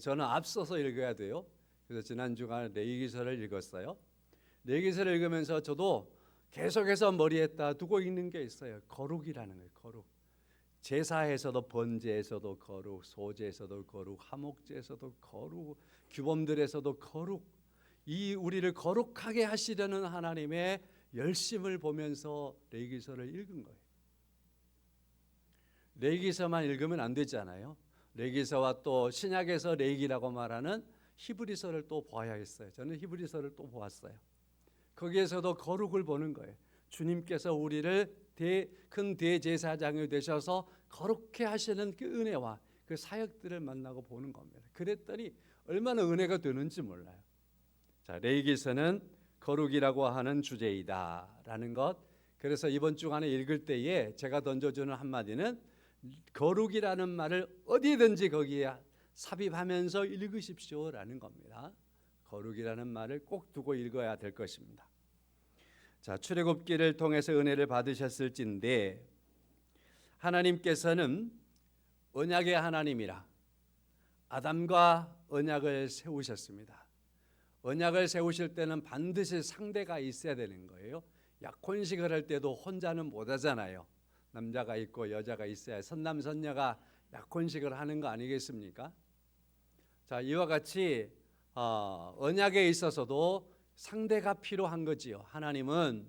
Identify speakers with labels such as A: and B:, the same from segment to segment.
A: 저는 앞서서 읽어야 돼요. 그래서 지난 주간 레위기서를 읽었어요. 레위기서를 읽으면서 저도 계속해서 머리에다 두고 읽는 게 있어요. 거룩이라는 거예요. 거룩. 제사에서도, 번제에서도 거룩, 소제에서도 거룩, 화목제에서도 거룩, 규범들에서도 거룩. 이 우리를 거룩하게 하시려는 하나님의 열심을 보면서 레위기서를 읽은 거예요. 레위기서만 읽으면 안 되잖아요. 레위기서와 또 신약에서 레위기라고 말하는 히브리서를 또 봐야 했어요. 저는 히브리서를 또 보았어요. 거기에서도 거룩을 보는 거예요. 주님께서 우리를 큰 대제사장이 되셔서 거룩해 하시는 그 은혜와 그 사역들을 만나고 보는 겁니다. 그랬더니 얼마나 은혜가 되는지 몰라요. 자, 레위기서는 거룩이라고 하는 주제이다라는 것. 그래서 이번 주간에 읽을 때에 제가 던져주는 한마디는 거룩이라는 말을 어디든지 거기에 삽입하면서 읽으십시오라는 겁니다. 거룩이라는 말을 꼭 두고 읽어야 될 것입니다. 자, 출애굽기를 통해서 은혜를 받으셨을진데 하나님께서는 언약의 하나님이라 아담과 언약을 세우셨습니다. 언약을 세우실 때는 반드시 상대가 있어야 되는 거예요. 약혼식을 할 때도 혼자는 못 하잖아요. 남자가 있고 여자가 있어야 선남선녀가 약혼식을 하는 거 아니겠습니까? 자, 이와 같이 언약에 있어서도 상대가 필요한 거지요. 하나님은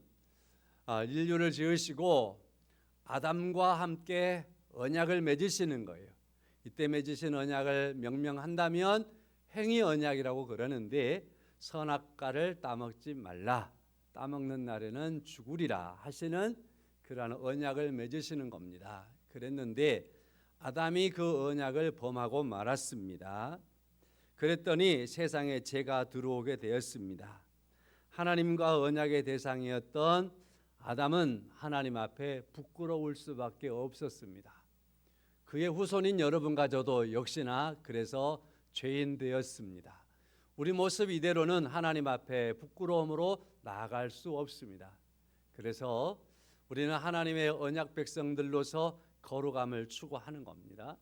A: 인류를 지으시고 아담과 함께 언약을 맺으시는 거예요. 이때 맺으신 언약을 명명한다면 행위 언약이라고 그러는데 선악과를 따먹지 말라. 따먹는 날에는 죽으리라 하시는 그러한 언약을 맺으시는 겁니다. 그랬는데 아담이 그 언약을 범하고 말았습니다. 그랬더니 세상에 죄가 들어오게 되었습니다. 하나님과 언약의 대상이었던 아담은 하나님 앞에 부끄러울 수밖에 없었습니다. 그의 후손인 여러분과 저도 역시나 그래서 죄인 되었습니다. 우리 모습 이대로는 하나님 앞에 부끄러움으로 나아갈 수 없습니다. 그래서 우리는 하나님의 언약 백성들로서 거룩함을 추구하는 겁니다.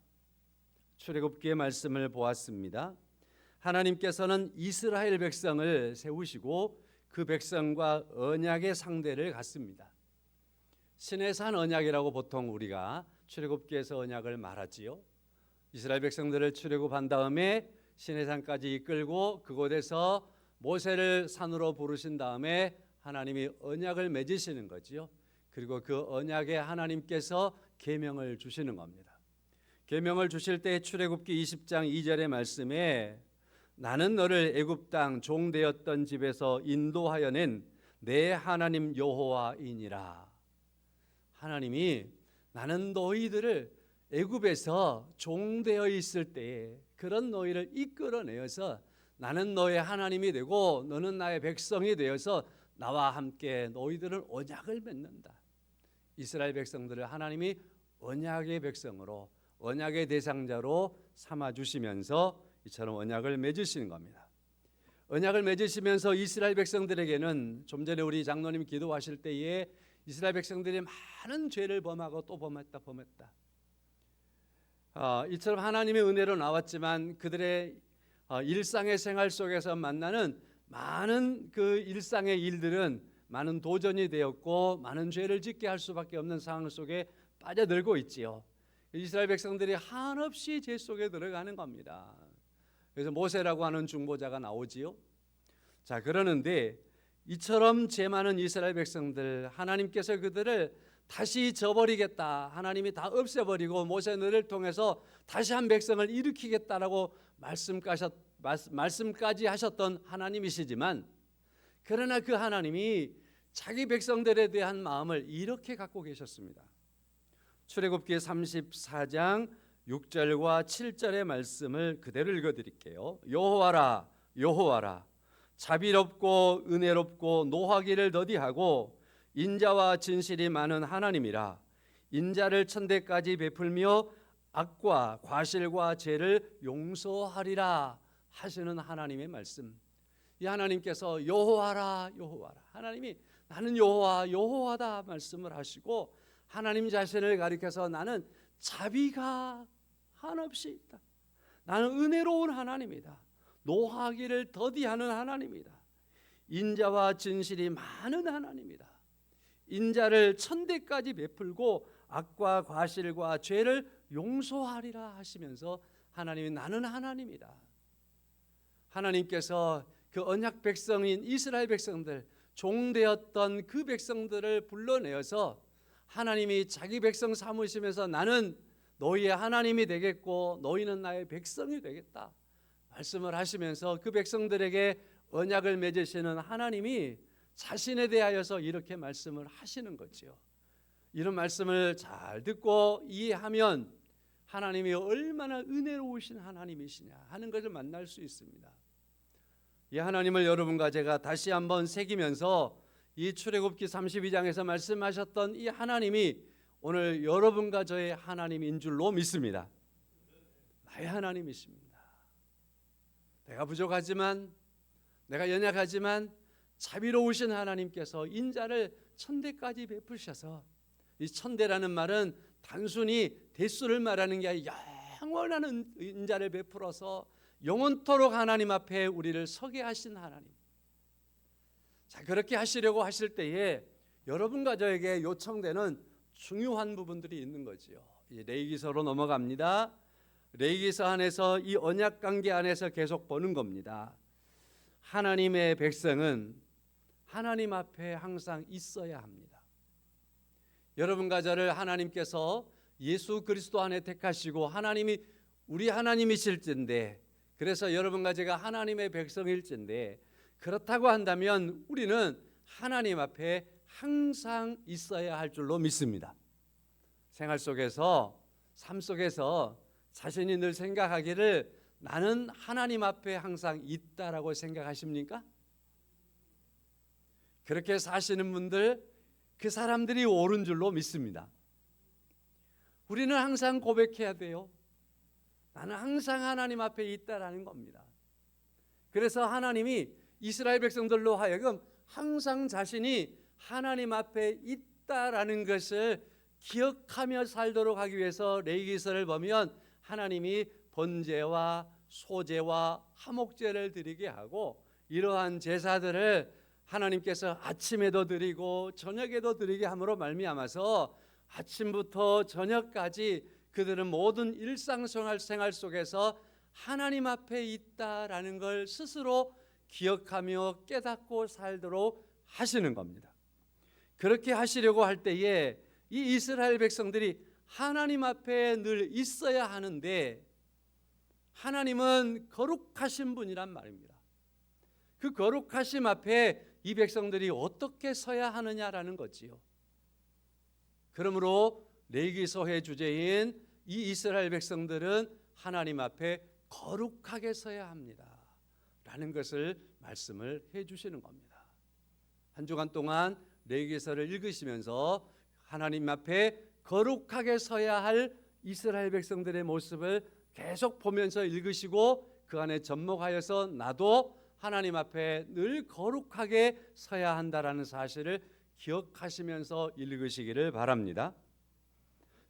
A: 출애굽기의 말씀을 보았습니다. 하나님께서는 이스라엘 백성을 세우시고 그 백성과 언약의 상대를 갖습니다. 시내산 언약이라고 보통 우리가 출애굽기에서 언약을 말하지요. 이스라엘 백성들을 출애굽한 다음에 시내산까지 이끌고 그곳에서 모세를 산으로 부르신 다음에 하나님이 언약을 맺으시는 거지요. 그리고 그 언약에 하나님께서 계명을 주시는 겁니다. 계명을 주실 때 출애굽기 20장 2절의 말씀에 나는 너를 애굽 땅 종되었던 집에서 인도하여 낸 내 하나님 여호와이니라. 하나님이 나는 너희들을 애굽에서 종되어 있을 때에 그런 너희를 이끌어내어서 나는 너의 하나님이 되고 너는 나의 백성이 되어서 나와 함께 너희들은 언약을 맺는다. 이스라엘 백성들을 하나님이 언약의 백성으로 언약의 대상자로 삼아주시면서 이처럼 언약을 맺으시는 겁니다. 언약을 맺으시면서 이스라엘 백성들에게는 좀 전에 우리 장로님 기도하실 때에 이스라엘 백성들이 많은 죄를 범하고 또 범했다. 이처럼 하나님의 은혜로 나왔지만 그들의 일상의 생활 속에서 만나는 많은 그 일상의 일들은 많은 도전이 되었고 많은 죄를 짓게 할 수밖에 없는 상황 속에 빠져들고 있지요. 이스라엘 백성들이 한없이 죄 속에 들어가는 겁니다. 그래서 모세라고 하는 중보자가 나오지요. 자, 그러는데 이처럼 죄 많은 이스라엘 백성들 하나님께서 그들을 다시 저버리겠다. 하나님이 다 없애버리고 모세를 통해서 다시 한 백성을 일으키겠다라고 말씀까지 하셨던 하나님이시지만 그러나 그 하나님이 자기 백성들에 대한 마음을 이렇게 갖고 계셨습니다. 출애굽기 34장 6절과 7절의 말씀을 그대로 읽어드릴게요. 여호와라 여호와라 자비롭고 은혜롭고 노하기를 더디하고 인자와 진실이 많은 하나님이라. 인자를 천대까지 베풀며 악과 과실과 죄를 용서하리라 하시는 하나님의 말씀. 이 하나님께서 여호와라 여호와라, 하나님이 나는 여호와 여호와다 말씀을 하시고 하나님 자신을 가리켜서 나는 자비가 한없이 있다. 나는 은혜로운 하나님이다. 노하기를 더디하는 하나님이다. 인자와 진실이 많은 하나님이다. 인자를 천대까지 베풀고 악과 과실과 죄를 용서하리라 하시면서 하나님이 나는 하나님이다. 하나님께서 그 언약 백성인 이스라엘 백성들, 종되었던 그 백성들을 불러내어서 하나님이 자기 백성 삼으시면서 나는 너희의 하나님이 되겠고 너희는 나의 백성이 되겠다 말씀을 하시면서 그 백성들에게 언약을 맺으시는 하나님이 자신에 대하여서 이렇게 말씀을 하시는 거지요. 이런 말씀을 잘 듣고 이해하면 하나님이 얼마나 은혜로우신 하나님이시냐 하는 것을 만날 수 있습니다. 이 하나님을 여러분과 제가 다시 한번 새기면서 이 출애굽기 32장에서 말씀하셨던 이 하나님이 오늘 여러분과 저의 하나님인 줄로 믿습니다. 나의 하나님이십니다. 내가 부족하지만, 내가 연약하지만 자비로우신 하나님께서 인자를 천대까지 베푸셔서, 이 천대라는 말은 단순히 대수를 말하는 게 아니라 영원한 인자를 베풀어서 영원토록 하나님 앞에 우리를 서게 하신 하나님. 자, 그렇게 하시려고 하실 때에 여러분과 저에게 요청되는 중요한 부분들이 있는 거지요. 이 레위기서로 넘어갑니다. 레위기서 안에서 이 언약 관계 안에서 계속 보는 겁니다. 하나님의 백성은 하나님 앞에 항상 있어야 합니다. 여러분과 저를 하나님께서 예수 그리스도 안에 택하시고 하나님이 우리 하나님이실진데, 그래서 여러분과 제가 하나님의 백성일진데, 그렇다고 한다면 우리는 하나님 앞에 항상 있어야 할 줄로 믿습니다. 생활 속에서, 삶 속에서 자신이 늘 생각하기를 나는 하나님 앞에 항상 있다라고 생각하십니까? 그렇게 사시는 분들, 그 사람들이 옳은 줄로 믿습니다. 우리는 항상 고백해야 돼요. 나는 항상 하나님 앞에 있다라는 겁니다. 그래서 하나님이 이스라엘 백성들로 하여금 항상 자신이 하나님 앞에 있다라는 것을 기억하며 살도록 하기 위해서 레위기서를 보면 하나님이 번제와 소제와 화목제를 드리게 하고, 이러한 제사들을 하나님께서 아침에도 드리고 저녁에도 드리게 함으로 말미암아서 아침부터 저녁까지 그들은 모든 일상생활 속에서 하나님 앞에 있다라는 걸 스스로 기억하며 깨닫고 살도록 하시는 겁니다. 그렇게 하시려고 할 때에 이 이스라엘 백성들이 하나님 앞에 늘 있어야 하는데, 하나님은 거룩하신 분이란 말입니다. 그 거룩하심 앞에 이 백성들이 어떻게 서야 하느냐라는 거지요. 그러므로 레위기서의 주제인 이 이스라엘 백성들은 하나님 앞에 거룩하게 서야 합니다 라는 것을 말씀을 해 주시는 겁니다. 한 주간 동안 레위기서를 읽으시면서 하나님 앞에 거룩하게 서야 할 이스라엘 백성들의 모습을 계속 보면서 읽으시고 그 안에 접목하여서 나도 하나님 앞에 늘 거룩하게 서야 한다라는 사실을 기억하시면서 읽으시기를 바랍니다.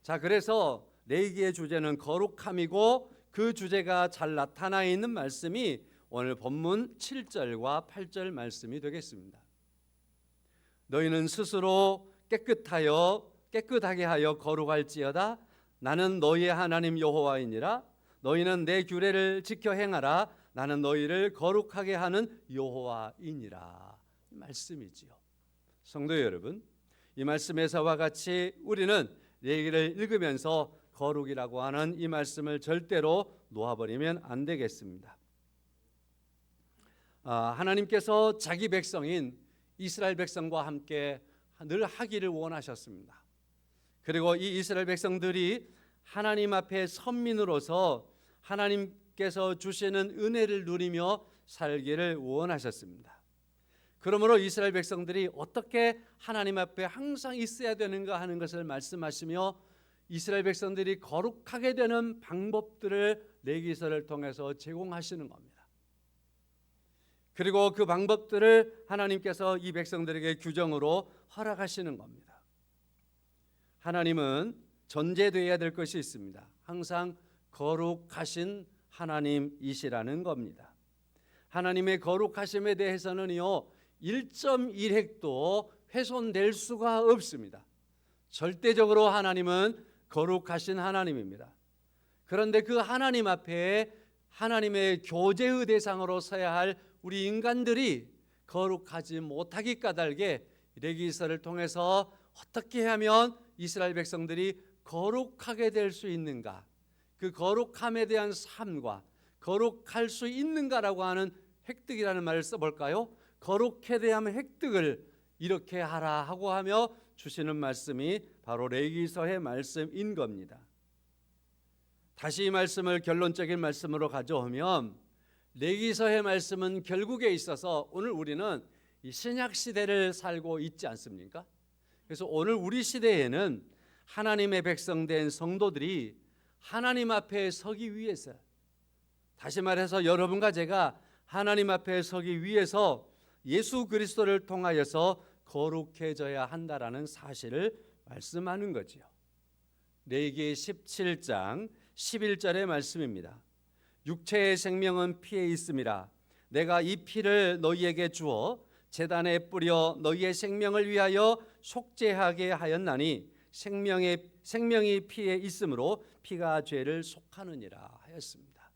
A: 자, 그래서 레위기의 주제는 거룩함이고 그 주제가 잘 나타나 있는 말씀이 오늘 본문 7절과 8절 말씀이 되겠습니다. 너희는 스스로 깨끗하게 하여 거룩할지어다. 나는 너희의 하나님 여호와이니라. 너희는 내 규례를 지켜 행하라. 나는 너희를 거룩하게 하는 여호와이니라. 이 말씀이지요. 성도 여러분, 이 말씀에서와 같이 우리는 레위기를 읽으면서 거룩이라고 하는 이 말씀을 절대로 놓아버리면 안 되겠습니다. 하나님께서 자기 백성인 이스라엘 백성과 함께 늘 하기를 원하셨습니다. 그리고 이 이스라엘 백성들이 하나님 앞에 선민으로서 하나님께서 주시는 은혜를 누리며 살기를 원하셨습니다. 그러므로 이스라엘 백성들이 어떻게 하나님 앞에 항상 있어야 되는가 하는 것을 말씀하시며 이스라엘 백성들이 거룩하게 되는 방법들을 레위기서를 통해서 제공하시는 겁니다. 그리고 그 방법들을 하나님께서 이 백성들에게 규정으로 허락하시는 겁니다. 하나님은 전제되어야 될 것이 있습니다. 항상 거룩하신 하나님이시라는 겁니다. 하나님의 거룩하심에 대해서는요 1.1획도 훼손될 수가 없습니다. 절대적으로 하나님은 거룩하신 하나님입니다. 그런데 그 하나님 앞에 하나님의 교제의 대상으로 서야 할 우리 인간들이 거룩하지 못하기 까닭에 레위기서를 통해서 어떻게 하면 이스라엘 백성들이 거룩하게 될 수 있는가, 그 거룩함에 대한 삶과 거룩할 수 있는가라고 하는 획득이라는 말을 써볼까요? 거룩에 대한 획득을 이렇게 하라 하고 하며 주시는 말씀이 바로 레위기서의 말씀인 겁니다. 다시 이 말씀을 결론적인 말씀으로 가져오면 레위기서의 말씀은 결국에 있어서 오늘 우리는 이 신약 시대를 살고 있지 않습니까? 그래서 오늘 우리 시대에는 하나님의 백성된 성도들이 하나님 앞에 서기 위해서, 다시 말해서 여러분과 제가 하나님 앞에 서기 위해서 예수 그리스도를 통하여서 거룩해져야 한다라는 사실을 말씀하는 거지요. 레위기 17장 11절의 말씀입니다. 육체의 생명은 피에 있음이라. 내가 이 피를 너희에게 주어 제단에 뿌려 너희의 생명을 위하여 속죄하게 하였나니 생명이 피에 있으므로 피가 죄를 속하느니라 하였습니다.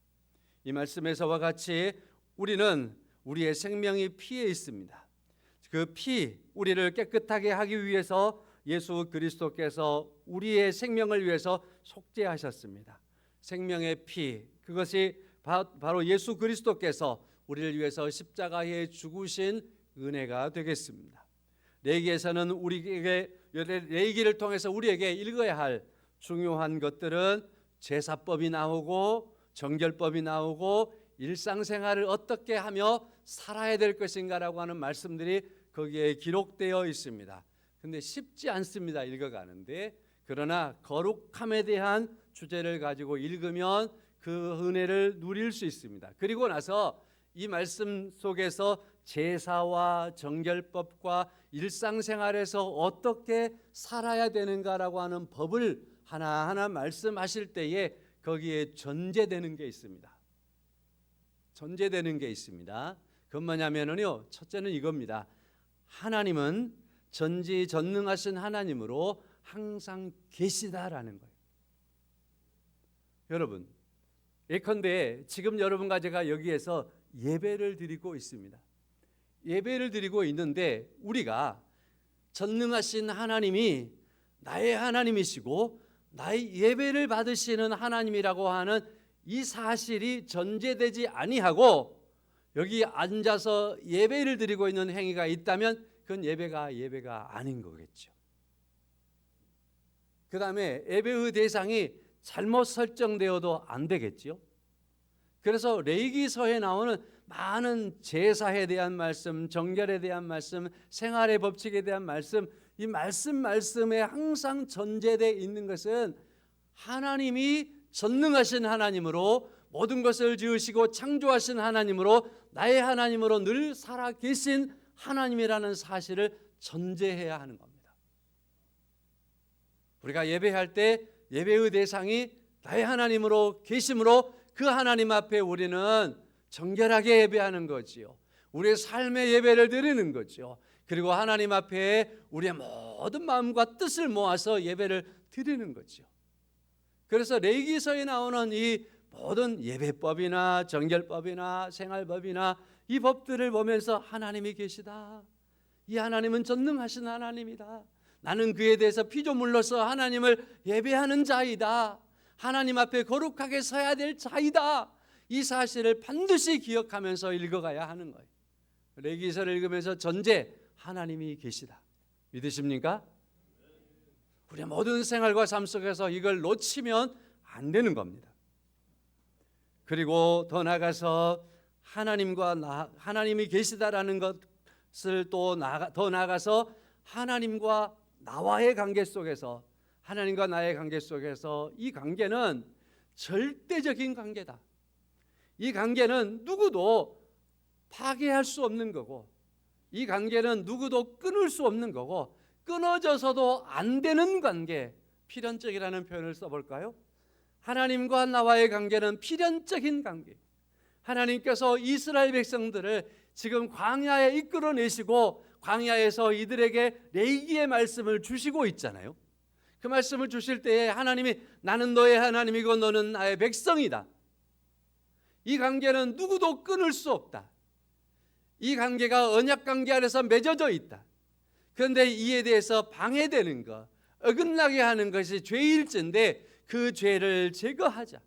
A: 이 말씀에서와 같이 우리는 우리의 생명이 피에 있습니다. 그 피, 우리를 깨끗하게 하기 위해서 예수 그리스도께서 우리의 생명을 위해서 속죄하셨습니다. 생명의 피, 그것이 바로 예수 그리스도께서 우리를 위해서 십자가에 죽으신 은혜가 되겠습니다. 레위기에서는 우리에게 레위기를 통해서 우리에게 읽어야 할 중요한 것들은 제사법이 나오고 정결법이 나오고 일상생활을 어떻게 하며 살아야 될 것인가라고 하는 말씀들이 거기에 기록되어 있습니다. 근데 쉽지 않습니다, 읽어가는데. 그러나 거룩함에 대한 주제를 가지고 읽으면 그 은혜를 누릴 수 있습니다. 그리고 나서 이 말씀 속에서 제사와 정결법과 일상생활에서 어떻게 살아야 되는가라고 하는 법을 하나하나 말씀하실 때에 거기에 전제되는 게 있습니다. 전제되는 게 있습니다. 그건 뭐냐면요, 첫째는 이겁니다. 하나님은 전지전능하신 하나님으로 항상 계시다라는 거예요. 여러분, 예컨대 지금 여러분과 제가 여기에서 예배를 드리고 있습니다. 예배를 드리고 있는데 우리가 전능하신 하나님이 나의 하나님이시고 나의 예배를 받으시는 하나님이라고 하는 이 사실이 전제되지 아니하고 여기 앉아서 예배를 드리고 있는 행위가 있다면 그건 예배가 아닌 거겠죠. 그 다음에 예배의 대상이 잘못 설정되어도 안 되겠죠. 그래서 레위기서에 나오는 많은 제사에 대한 말씀, 정결에 대한 말씀, 생활의 법칙에 대한 말씀, 이 말씀에 항상 전제되어 있는 것은 하나님이 전능하신 하나님으로 모든 것을 지으시고 창조하신 하나님으로 나의 하나님으로 늘 살아계신 하나님이라는 사실을 전제해야 하는 겁니다. 우리가 예배할 때 예배의 대상이 나의 하나님으로 계심으로 그 하나님 앞에 우리는 정결하게 예배하는 거지요. 우리의 삶의 예배를 드리는 거죠. 그리고 하나님 앞에 우리의 모든 마음과 뜻을 모아서 예배를 드리는 거죠. 그래서 레위기서에 나오는 이 모든 예배법이나 정결법이나 생활법이나 이 법들을 보면서 하나님이 계시다. 이 하나님은 전능하신 하나님이다. 나는 그에 대해서 피조물로서 하나님을 예배하는 자이다. 하나님 앞에 거룩하게 서야 될 자이다. 이 사실을 반드시 기억하면서 읽어가야 하는 거예요. 레위기서를 읽으면서 전제 하나님이 계시다. 믿으십니까? 우리의 모든 생활과 삶 속에서 이걸 놓치면 안 되는 겁니다. 그리고 더 나아가서 하나님이 계시다라는 것을 또 더 나아가서 하나님과 나와의 관계 속에서, 하나님과 나의 관계 속에서 이 관계는 절대적인 관계다. 이 관계는 누구도 파괴할 수 없는 거고, 이 관계는 누구도 끊을 수 없는 거고, 끊어져서도 안 되는 관계, 필연적이라는 표현을 써볼까요? 하나님과 나와의 관계는 필연적인 관계. 하나님께서 이스라엘 백성들을 지금 광야에 이끌어내시고 광야에서 이들에게 레위기의 말씀을 주시고 있잖아요. 그 말씀을 주실 때에 하나님이 나는 너의 하나님이고 너는 나의 백성이다. 이 관계는 누구도 끊을 수 없다. 이 관계가 언약 관계 안에서 맺어져 있다. 그런데 이에 대해서 방해되는 것, 어긋나게 하는 것이 죄일진데 그 죄를 제거하자.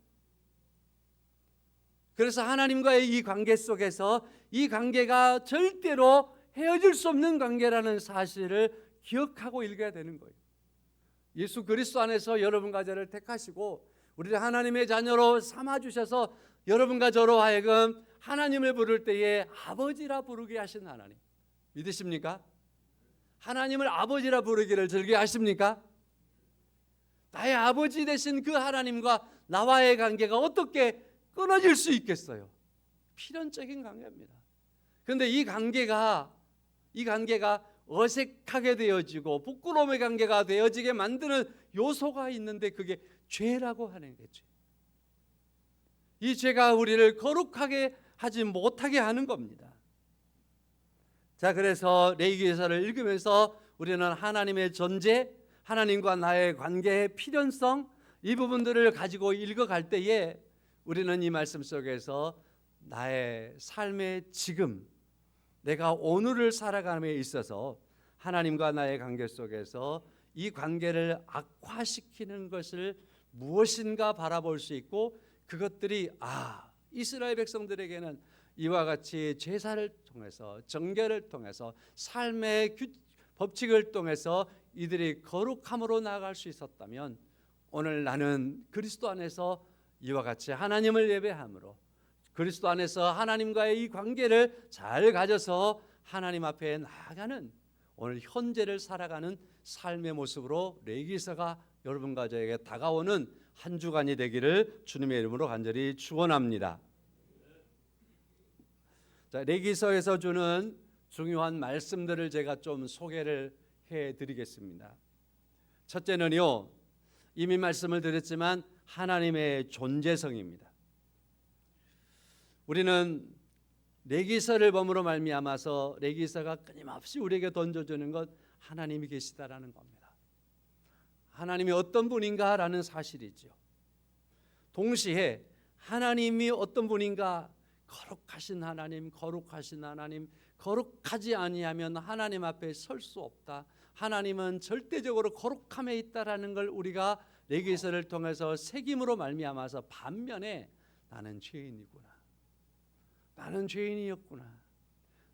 A: 그래서 하나님과의 이 관계 속에서 이 관계가 절대로 헤어질 수 없는 관계라는 사실을 기억하고 읽어야 되는 거예요. 예수 그리스도 안에서 여러분과 저를 택하시고 우리를 하나님의 자녀로 삼아주셔서 여러분과 저로 하여금 하나님을 부를 때에 아버지라 부르게 하신 하나님, 믿으십니까? 하나님을 아버지라 부르기를 즐겨하십니까? 나의 아버지 되신 그 하나님과 나와의 관계가 어떻게 끊어질 수 있겠어요? 필연적인 관계입니다. 그런데 이 관계가 어색하게 되어지고 부끄러움의 관계가 되어지게 만드는 요소가 있는데 그게 죄라고 하는 게 죄. 이 죄가 우리를 거룩하게 하지 못하게 하는 겁니다. 자, 그래서 레위기서를 읽으면서 우리는 하나님의 존재, 하나님과 나의 관계의 필연성, 이 부분들을 가지고 읽어갈 때에 우리는 이 말씀 속에서 나의 삶의 지금, 내가 오늘을 살아감에 있어서 하나님과 나의 관계 속에서 이 관계를 악화시키는 것을 무엇인가 바라볼 수 있고, 그것들이 이스라엘 백성들에게는 이와 같이 제사를 통해서, 정결을 통해서, 삶의 법칙을 통해서 이들이 거룩함으로 나아갈 수 있었다면, 오늘 나는 그리스도 안에서 이와 같이 하나님을 예배함으로 그리스도 안에서 하나님과의 이 관계를 잘 가져서 하나님 앞에 나아가는, 오늘 현재를 살아가는 삶의 모습으로 레위기서가 여러분과 저에게 다가오는 한 주간이 되기를 주님의 이름으로 간절히 축원합니다. 자, 레위기서에서 주는 중요한 말씀들을 제가 좀 소개를 해드리겠습니다. 첫째는요, 이미 말씀을 드렸지만 하나님의 존재성입니다. 우리는 레위기서를 범으로 말미암아서 레위기서가 끊임없이 우리에게 던져주는 것, 하나님이 계시다라는 겁니다. 하나님이 어떤 분인가라는 사실이죠. 동시에 하나님이 어떤 분인가, 거룩하신 하나님, 거룩하신 하나님, 거룩하지 아니하면 하나님 앞에 설 수 없다. 하나님은 절대적으로 거룩함에 있다라는 걸 우리가 레위기서를 통해서 새김으로 말미암아서, 반면에 나는 죄인이구나, 나는 죄인이었구나,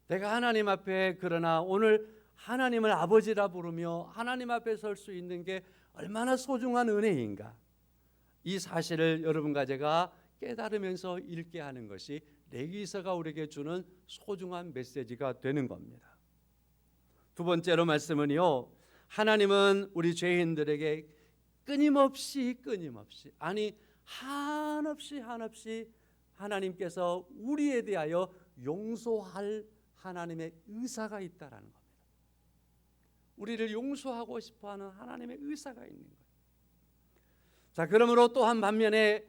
A: 내가 하나님 앞에 그러나 오늘 하나님을 아버지라 부르며 하나님 앞에 설 수 있는 게 얼마나 소중한 은혜인가, 이 사실을 여러분과 제가 깨달으면서 읽게 하는 것이 레위기서가 우리에게 주는 소중한 메시지가 되는 겁니다. 두 번째로 말씀은요, 하나님은 우리 죄인들에게 끊임없이 아니 한없이 하나님께서 우리에 대하여 용서할 하나님의 의사가 있다라는 겁니다. 우리를 용서하고 싶어하는 하나님의 의사가 있는 거예요. 자, 그러므로 또한 반면에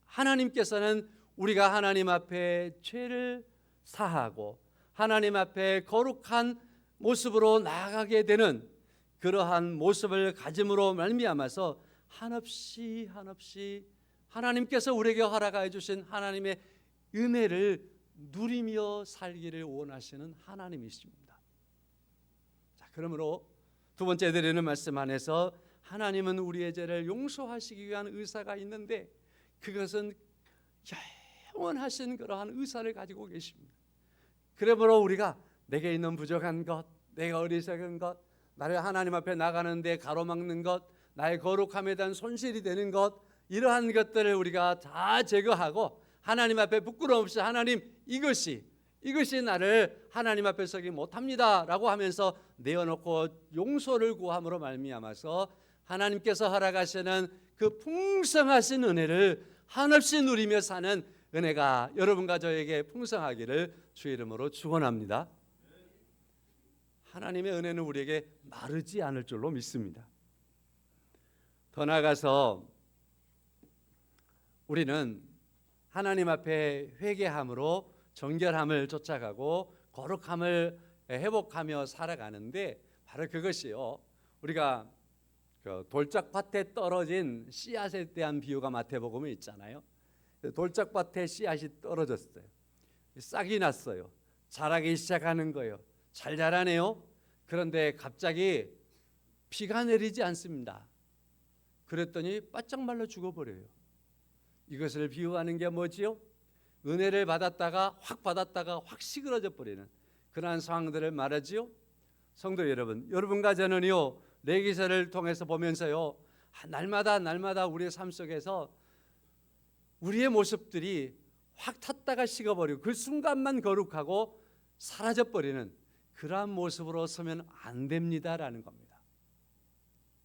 A: 하나님께서는 우리가 하나님 앞에 죄를 사하고 하나님 앞에 거룩한 모습으로 나아가게 되는 그러한 모습을 가짐으로 말미암아서 한없이 하나님께서 우리에게 허락해 주신 하나님의 은혜를 누리며 살기를 원하시는 하나님이십니다. 자, 그러므로 두 번째 드리는 말씀 안에서 하나님은 우리의 죄를 용서하시기 위한 의사가 있는데, 그것은 영원하신 그러한 의사를 가지고 계십니다. 그러므로 우리가 내게 있는 부족한 것, 내가 어리석은 것, 나를 하나님 앞에 나가는데 가로막는 것, 나의 거룩함에 대한 손실이 되는 것, 이러한 것들을 우리가 다 제거하고 하나님 앞에 부끄러움 없이, 하나님 이것이 나를 하나님 앞에 서기 못합니다 라고 하면서 내어놓고 용서를 구함으로 말미암아서 하나님께서 허락하시는 그 풍성하신 은혜를 한없이 누리며 사는 은혜가 여러분과 저에게 풍성하기를 주의 이름으로 축원합니다. 하나님의 은혜는 우리에게 마르지 않을 줄로 믿습니다. 더 나아가서 우리는 하나님 앞에 회개함으로 정결함을 쫓아가고 거룩함을 회복하며 살아가는데, 바로 그것이요, 우리가 그 돌짝밭에 떨어진 씨앗에 대한 비유가 마태복음에 있잖아요. 돌짝밭에 씨앗이 떨어졌어요. 싹이 났어요. 자라기 시작하는 거예요. 잘 자라네요. 그런데 갑자기 비가 내리지 않습니다. 그랬더니 바짝 말라 죽어버려요. 이것을 비유하는 게 뭐지요? 은혜를 받았다가 확 시그러져 버리는 그러한 상황들을 말하지요. 성도 여러분, 여러분과 저는요, 레위기서를 통해서 보면서요, 날마다 우리의 삶 속에서 우리의 모습들이 확 탔다가 식어버리고 그 순간만 거룩하고 사라져버리는 그러한 모습으로 서면 안 됩니다라는 겁니다.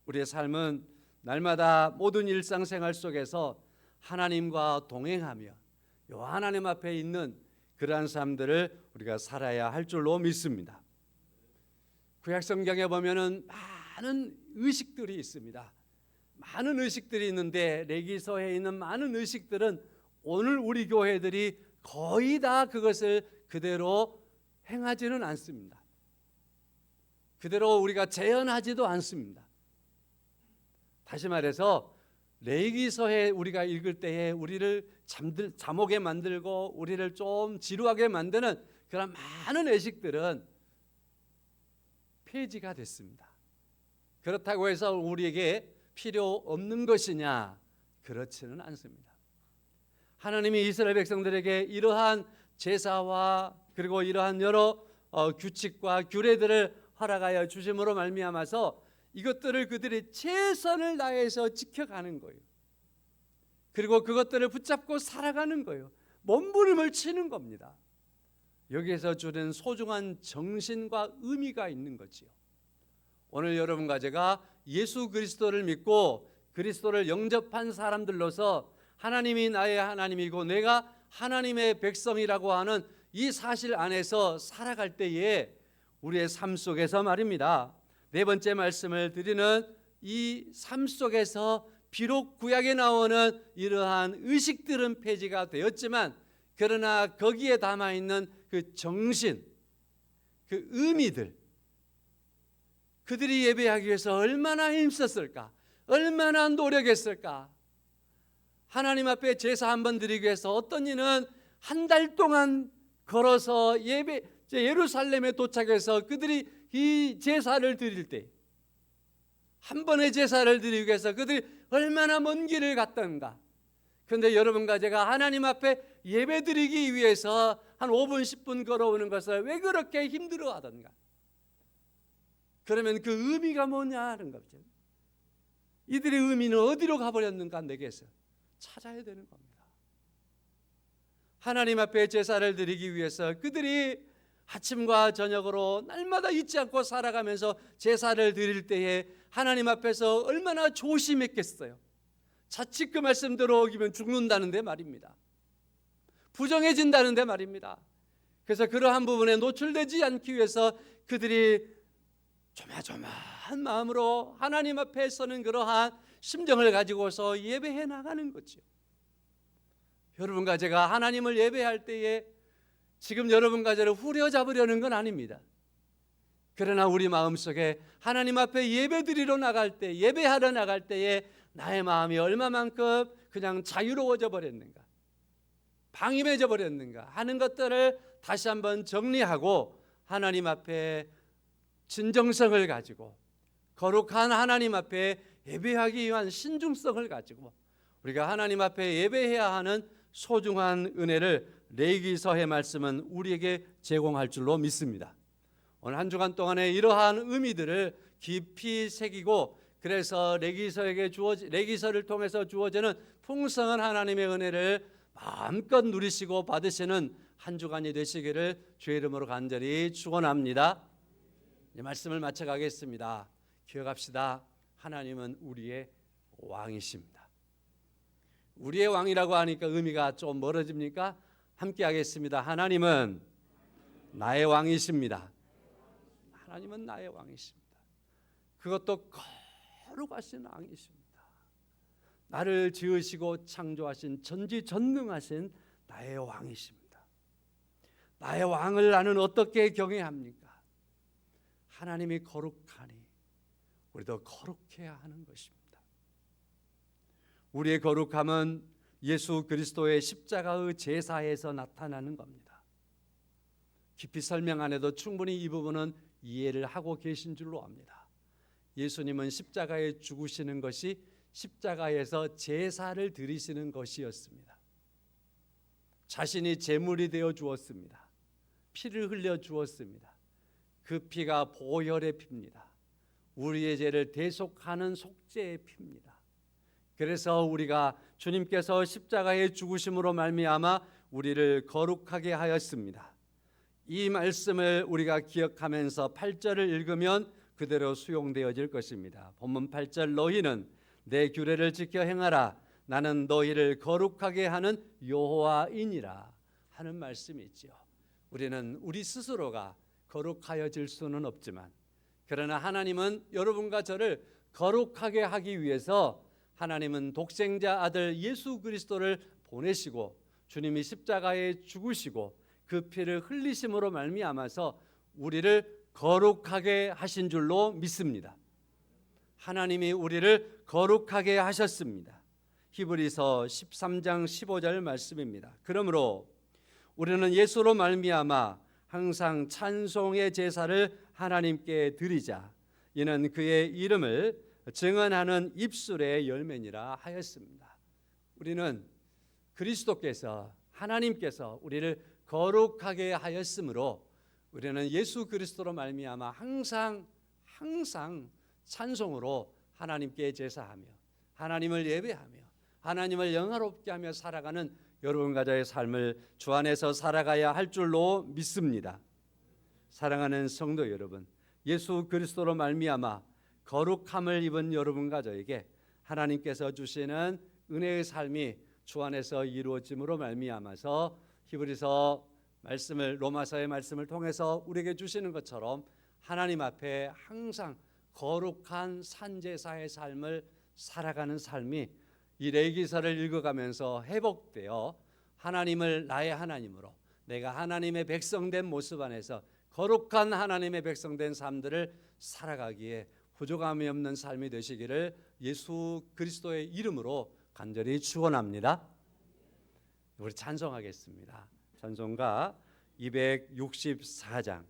A: 우리의 삶은 날마다 모든 일상생활 속에서 하나님과 동행하며 요 하나님 앞에 있는 그러한 삶들을 우리가 살아야 할 줄로 믿습니다. 구약성경에 보면은 많은 의식들이 있습니다. 많은 의식들이 있는데 레위기서에 있는 많은 의식들은 오늘 우리 교회들이 거의 다 그것을 그대로 행하지는 않습니다. 그대로 우리가 재현하지도 않습니다. 다시 말해서 레위기서에 우리가 읽을 때에 우리를 잠오게 만들고 우리를 좀 지루하게 만드는 그런 많은 의식들은 폐지가 됐습니다. 그렇다고 해서 우리에게 필요 없는 것이냐? 그렇지는 않습니다. 하나님이 이스라엘 백성들에게 이러한 제사와 그리고 이러한 여러 규칙과 규례들을 허락하여 주심으로 말미암아서 이것들을 그들이 최선을 다해서 지켜가는 거예요. 그리고 그것들을 붙잡고 살아가는 거예요. 몸부림을 치는 겁니다. 여기에서 주는 소중한 정신과 의미가 있는 거지요. 오늘 여러분과 제가 예수 그리스도를 믿고 그리스도를 영접한 사람들로서 하나님이 나의 하나님이고 내가 하나님의 백성이라고 하는 이 사실 안에서 살아갈 때에 우리의 삶 속에서 말입니다, 네 번째 말씀을 드리는 이 삶 속에서 비록 구약에 나오는 이러한 의식들은 폐지가 되었지만, 그러나 거기에 담아있는 그 정신, 그 의미들, 그들이 예배하기 위해서 얼마나 힘썼을까, 얼마나 노력했을까. 하나님 앞에 제사 한번 드리기 위해서 어떤 이는 한 달 동안 걸어서 예루살렘에 도착해서 그들이 이 제사를 드릴 때, 한 번의 제사를 드리기 위해서 그들이 얼마나 먼 길을 갔던가. 그런데 여러분과 제가 하나님 앞에 예배 드리기 위해서 한 5분 10분 걸어오는 것을 왜 그렇게 힘들어 하던가. 그러면 그 의미가 뭐냐 하는 거죠. 이들의 의미는 어디로 가버렸는가, 내게서 찾아야 되는 겁니다. 하나님 앞에 제사를 드리기 위해서 그들이 아침과 저녁으로 날마다 잊지 않고 살아가면서 제사를 드릴 때에 하나님 앞에서 얼마나 조심했겠어요. 자칫 그 말씀대로 어기면 죽는다는데 말입니다. 부정해진다는데 말입니다. 그래서 그러한 부분에 노출되지 않기 위해서 그들이 조마조마한 마음으로 하나님 앞에 서는 그러한 심정을 가지고서 예배해 나가는 거죠. 여러분과 제가 하나님을 예배할 때에 지금 여러분과 저를 후려잡으려는 건 아닙니다. 그러나 우리 마음속에 하나님 앞에 예배드리러 나갈 때, 예배하러 나갈 때에 나의 마음이 얼마만큼 그냥 자유로워져 버렸는가, 방임해져 버렸는가 하는 것들을 다시 한번 정리하고 하나님 앞에 진정성을 가지고 거룩한 하나님 앞에 예배하기 위한 신중성을 가지고 우리가 하나님 앞에 예배해야 하는 소중한 은혜를 레위기서의 말씀은 우리에게 제공할 줄로 믿습니다. 오늘 한 주간 동안에 이러한 의미들을 깊이 새기고, 그래서 레위기서를 통해서 주어지는 풍성한 하나님의 은혜를 마음껏 누리시고 받으시는 한 주간이 되시기를 주의 이름으로 간절히 축원합니다. 이 말씀을 마쳐가겠습니다. 기억합시다. 하나님은 우리의 왕이십니다. 우리의 왕이라고 하니까 의미가 좀 멀어집니까? 함께 하겠습니다. 하나님은 나의 왕이십니다. 하나님은 나의 왕이십니다. 그것도 거룩하신 왕이십니다. 나를 지으시고 창조하신 전지전능하신 나의 왕이십니다. 나의 왕을 나는 어떻게 경외합니까? 하나님이 거룩하니 우리도 거룩해야 하는 것입니다. 우리의 거룩함은 예수 그리스도의 십자가의 제사에서 나타나는 겁니다. 깊이 설명 안 해도 충분히 이 부분은 이해를 하고 계신 줄로 압니다. 예수님은 십자가에 죽으시는 것이 십자가에서 제사를 드리시는 것이었습니다. 자신이 제물이 되어 주었습니다. 피를 흘려 주었습니다. 그 피가 보혈의 피입니다. 우리의 죄를 대속하는 속죄의 피입니다. 그래서 우리가 주님께서 십자가에 죽으심으로 말미암아 우리를 거룩하게 하였습니다. 이 말씀을 우리가 기억하면서 8절을 읽으면 그대로 수용되어질 것입니다. 본문 8절, 너희는 내 규례를 지켜 행하라. 나는 너희를 거룩하게 하는 여호와이니라 하는 말씀이 있지요. 우리는 우리 스스로가 거룩하여질 수는 없지만, 그러나 하나님은 여러분과 저를 거룩하게 하기 위해서 하나님은 독생자 아들 예수 그리스도를 보내시고 주님이 십자가에 죽으시고 그 피를 흘리심으로 말미암아서 우리를 거룩하게 하신 줄로 믿습니다. 하나님이 우리를 거룩하게 하셨습니다. 히브리서 13장 15절 말씀입니다. 그러므로 우리는 예수로 말미암아 항상 찬송의 제사를 하나님께 드리자. 이는 그의 이름을 증언하는 입술의 열매니라 하였습니다. 우리는 그리스도께서, 하나님께서 우리를 거룩하게 하였으므로 우리는 예수 그리스도로 말미암아 항상 찬송으로 하나님께 제사하며 하나님을 예배하며 하나님을 영화롭게 하며 살아가는 여러분과 저의 삶을 주 안에서 살아가야 할 줄로 믿습니다. 사랑하는 성도 여러분, 예수 그리스도로 말미암아 거룩함을 입은 여러분과 저에게 하나님께서 주시는 은혜의 삶이 주 안에서 이루어짐으로 말미암아서 히브리서 말씀을, 로마서의 말씀을 통해서 우리에게 주시는 것처럼 하나님 앞에 항상 거룩한 산제사의 삶을 살아가는 삶이 이 레위기서를 읽어가면서 회복되어 하나님을 나의 하나님으로, 내가 하나님의 백성된 모습 안에서 거룩한 하나님의 백성된 삶들을 살아가기에 부족함이 없는 삶이 되시기를 예수 그리스도의 이름으로 간절히 축원합니다. 우리 찬송하겠습니다. 찬송가 264장